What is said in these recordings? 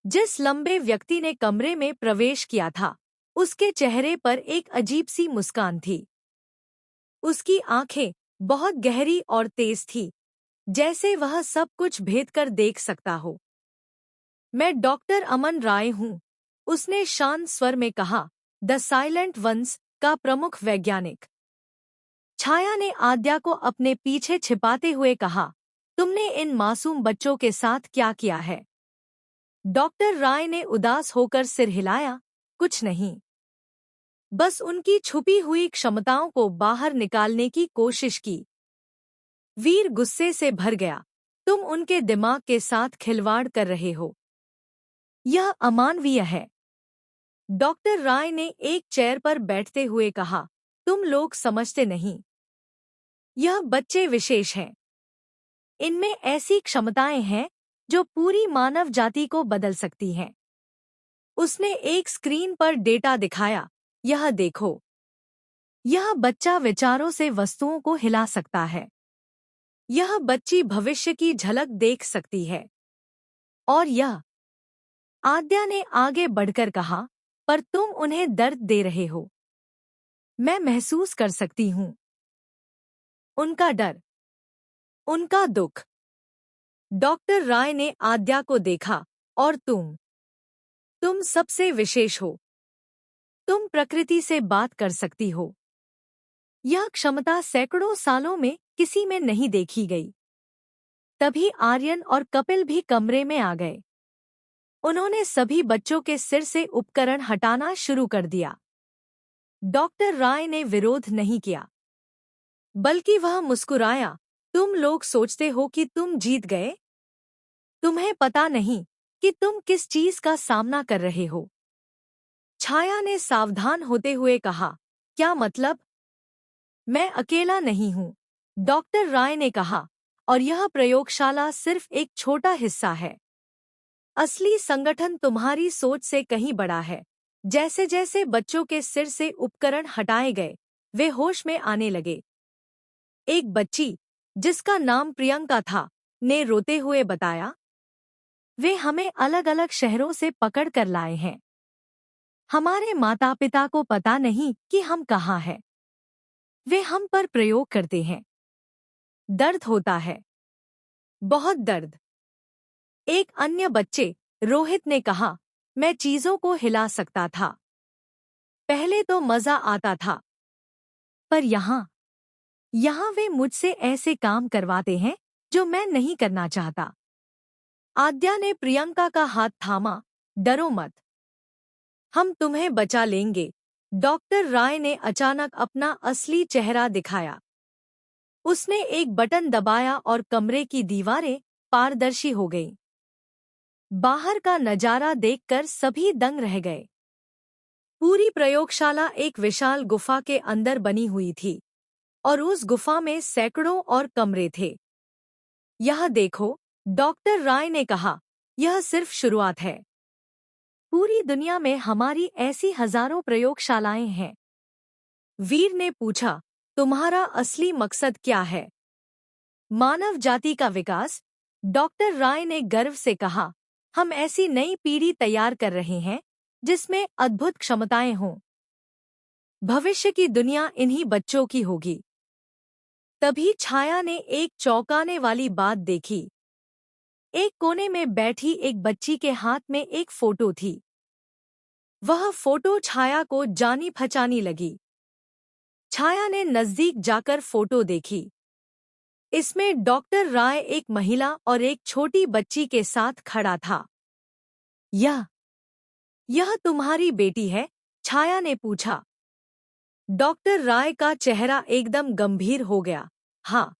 जिस लंबे व्यक्ति ने कमरे में प्रवेश किया था, उसके चेहरे पर एक अजीब सी मुस्कान थी। उसकी आंखें बहुत गहरी और तेज थी, जैसे वह सब कुछ भेद कर देख सकता हो। मैं डॉक्टर अमन राय हूँ, उसने शांत स्वर में कहा, द साइलेंट वंस का प्रमुख वैज्ञानिक। छाया ने आद्या को अपने पीछे छिपाते हुए कहा, तुमने इन मासूम बच्चों के साथ क्या किया है? डॉक्टर राय ने उदास होकर सिर हिलाया, कुछ नहीं। बस उनकी छुपी हुई क्षमताओं को बाहर निकालने की कोशिश की। वीर गुस्से से भर गया, तुम उनके दिमाग के साथ खिलवाड़ कर रहे हो। यह अमानवीय है। डॉक्टर राय ने एक चेयर पर बैठते हुए कहा, तुम लोग समझते नहीं। यह बच्चे विशेष हैं। इनमें ऐसी क्षमताएं हैं जो पूरी मानव जाति को बदल सकती हैं। उसने एक स्क्रीन पर डेटा दिखाया, यह देखो। यह बच्चा विचारों से वस्तुओं को हिला सकता है। यह बच्ची भविष्य की झलक देख सकती है। और यह, आद्या ने आगे बढ़कर कहा, पर तुम उन्हें दर्द दे रहे हो। मैं महसूस कर सकती हूँ। उनका डर, उनका दुख। डॉक्टर राय ने आद्या को देखा, और तुम सबसे विशेष हो। तुम प्रकृति से बात कर सकती हो। यह क्षमता सैकड़ों सालों में किसी में नहीं देखी गई। तभी आर्यन और कपिल भी कमरे में आ गए। उन्होंने सभी बच्चों के सिर से उपकरण हटाना शुरू कर दिया। डॉक्टर राय ने विरोध नहीं किया, बल्कि वह मुस्कुराया, तुम लोग सोचते हो कि तुम जीत गए? तुम्हें पता नहीं कि तुम किस चीज का सामना कर रहे हो। छाया ने सावधान होते हुए कहा, क्या मतलब? मैं अकेला नहीं हूँ, डॉक्टर राय ने कहा, और यह प्रयोगशाला सिर्फ एक छोटा हिस्सा है। असली संगठन तुम्हारी सोच से कहीं बड़ा है। जैसे जैसे बच्चों के सिर से उपकरण हटाए गए, वे होश में आने लगे। एक बच्ची, जिसका नाम प्रियंका था, ने रोते हुए बताया, वे हमें अलग अलग शहरों से पकड़ कर लाए हैं। हमारे माता पिता को पता नहीं कि हम कहाँ हैं। वे हम पर प्रयोग करते हैं। दर्द होता है, बहुत दर्द। एक अन्य बच्चे, रोहित ने कहा, मैं चीजों को हिला सकता था। पहले तो मजा आता था, पर यहाँ वे मुझसे ऐसे काम करवाते हैं जो मैं नहीं करना चाहता। आद्या ने प्रियंका का हाथ थामा, डरो मत, हम तुम्हें बचा लेंगे। डॉक्टर राय ने अचानक अपना असली चेहरा दिखाया। उसने एक बटन दबाया और कमरे की दीवारें पारदर्शी हो गईं। बाहर का नजारा देखकर सभी दंग रह गए। पूरी प्रयोगशाला एक विशाल गुफा के अंदर बनी हुई थी, और उस गुफा में सैकड़ों और कमरे थे। यह देखो, डॉक्टर राय ने कहा, यह सिर्फ शुरुआत है। पूरी दुनिया में हमारी ऐसी हजारों प्रयोगशालाएं हैं। वीर ने पूछा, तुम्हारा असली मकसद क्या है? मानव जाति का विकास, डॉक्टर राय ने गर्व से कहा, हम ऐसी नई पीढ़ी तैयार कर रहे हैं जिसमें अद्भुत क्षमताएं हों। भविष्य की दुनिया इन्हीं बच्चों की होगी। तभी छाया ने एक चौंकाने वाली बात देखी। एक कोने में बैठी एक बच्ची के हाथ में एक फोटो थी। वह फोटो छाया को जानी पहचानी लगी। छाया ने नजदीक जाकर फोटो देखी। इसमें डॉक्टर राय एक महिला और एक छोटी बच्ची के साथ खड़ा था। यह तुम्हारी बेटी है? छाया ने पूछा। डॉक्टर राय का चेहरा एकदम गंभीर हो गया। हाँ,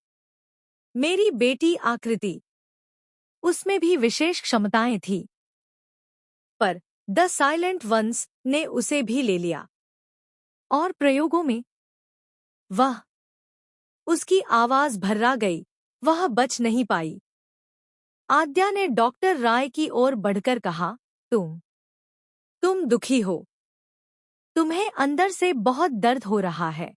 मेरी बेटी आकृति। उसमें भी विशेष क्षमताएं थीं। पर द साइलेंट वंस ने उसे भी ले लिया। और प्रयोगों में वह, उसकी आवाज भर्रा गई, वह बच नहीं पाई। आद्या ने डॉक्टर राय की ओर बढ़कर कहा, तुम दुखी हो। तुम्हें अंदर से बहुत दर्द हो रहा है।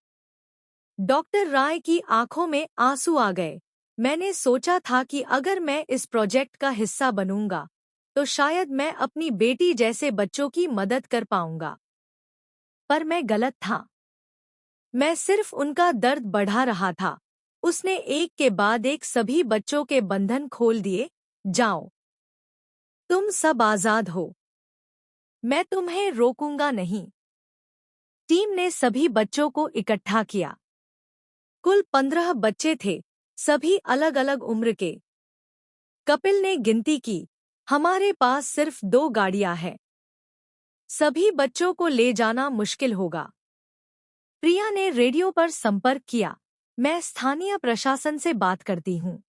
डॉक्टर राय की आंखों में आंसू आ गए। मैंने सोचा था कि अगर मैं इस प्रोजेक्ट का हिस्सा बनूंगा, तो शायद मैं अपनी बेटी जैसे बच्चों की मदद कर पाऊंगा। पर मैं गलत था। मैं सिर्फ उनका दर्द बढ़ा रहा था। उसने एक के बाद एक सभी बच्चों के बंधन खोल दिए। जाओ, तुम सब आजाद हो। मैं तुम्हें रोकूंगा नहीं। टीम ने सभी बच्चों को इकट्ठा किया। कुल 15 बच्चे थे, सभी अलग अलग उम्र के। कपिल ने गिनती की। हमारे पास सिर्फ 2 गाड़ियां हैं। सभी बच्चों को ले जाना मुश्किल होगा। प्रिया ने रेडियो पर संपर्क किया। मैं स्थानीय प्रशासन से बात करती हूँ।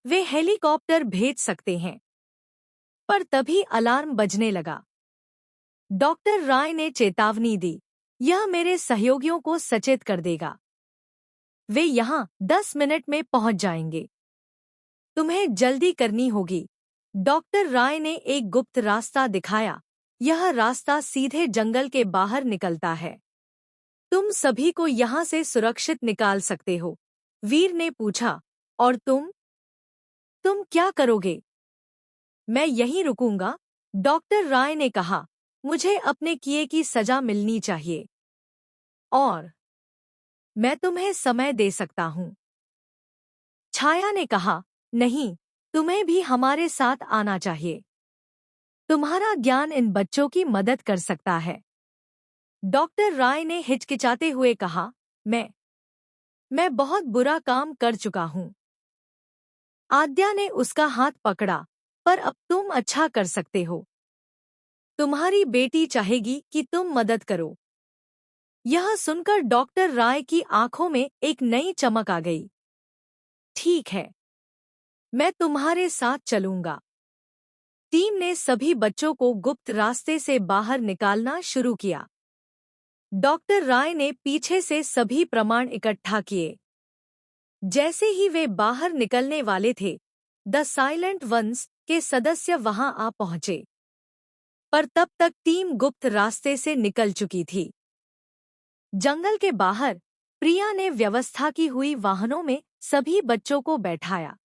वे हेलीकॉप्टर भेज सकते हैं। पर तभी अलार्म बजने लगा। डॉक्टर राय ने चेतावनी दी। यह मेरे सहयोगियों को सचेत कर देगा। वे यहाँ 10 मिनट में पहुंच जाएंगे। तुम्हें जल्दी करनी होगी। डॉक्टर राय ने एक गुप्त रास्ता दिखाया। यह रास्ता सीधे जंगल के बाहर निकलता है। तुम सभी को यहाँ से सुरक्षित निकाल सकते हो। वीर ने पूछा, और तुम क्या करोगे? मैं यहीं रुकूंगा, डॉक्टर राय ने कहा। मुझे अपने किए की सजा मिलनी चाहिए। और मैं तुम्हें समय दे सकता हूँ। छाया ने कहा, नहीं, तुम्हें भी हमारे साथ आना चाहिए। तुम्हारा ज्ञान इन बच्चों की मदद कर सकता है। डॉक्टर राय ने हिचकिचाते हुए कहा, मैं बहुत बुरा काम कर चुका हूँ। आद्या ने उसका हाथ पकड़ा, पर अब तुम अच्छा कर सकते हो। तुम्हारी बेटी चाहेगी कि तुम मदद करो। यह सुनकर डॉक्टर राय की आंखों में एक नई चमक आ गई। ठीक है, मैं तुम्हारे साथ चलूंगा। टीम ने सभी बच्चों को गुप्त रास्ते से बाहर निकालना शुरू किया। डॉक्टर राय ने पीछे से सभी प्रमाण इकट्ठा किए। जैसे ही वे बाहर निकलने वाले थे, द साइलेंट वंस के सदस्य वहां आ पहुंचे। पर तब तक टीम गुप्त रास्ते से निकल चुकी थी। जंगल के बाहर प्रिया ने व्यवस्था की हुई वाहनों में सभी बच्चों को बैठाया।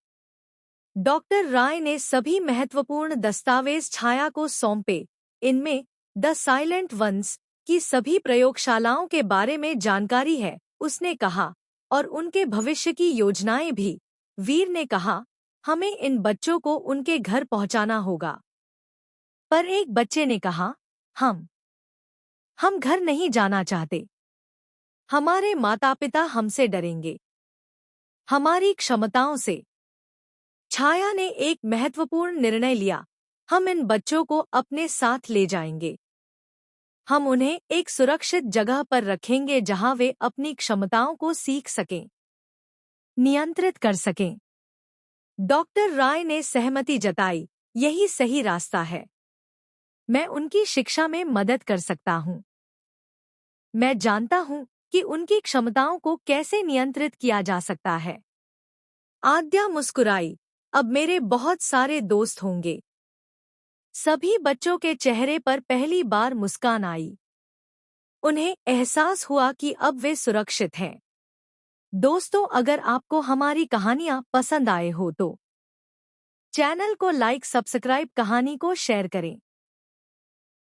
डॉक्टर राय ने सभी महत्वपूर्ण दस्तावेज छाया को सौंपे। इनमें द साइलेंट वंस की सभी प्रयोगशालाओं के बारे में जानकारी है, उसने कहा, और उनके भविष्य की योजनाएं भी। वीर ने कहा, हमें इन बच्चों को उनके घर पहुंचाना होगा। पर एक बच्चे ने कहा, हम घर नहीं जाना चाहते। हमारे माता पिता हमसे डरेंगे, हमारी क्षमताओं से। छाया ने एक महत्वपूर्ण निर्णय लिया। हम इन बच्चों को अपने साथ ले जाएंगे। हम उन्हें एक सुरक्षित जगह पर रखेंगे जहां वे अपनी क्षमताओं को सीख सकें, नियंत्रित कर सकें। डॉक्टर राय ने सहमति जताई। यही सही रास्ता है। मैं उनकी शिक्षा में मदद कर सकता हूँ। मैं जानता हूँ कि उनकी क्षमताओं को कैसे नियंत्रित किया जा सकता है। आद्या मुस्कुराई। अब मेरे बहुत सारे दोस्त होंगे। सभी बच्चों के चेहरे पर पहली बार मुस्कान आई। उन्हें एहसास हुआ कि अब वे सुरक्षित हैं। दोस्तों, अगर आपको हमारी कहानियाँ पसंद आए हो तो चैनल को लाइक, सब्सक्राइब, कहानी को शेयर करें।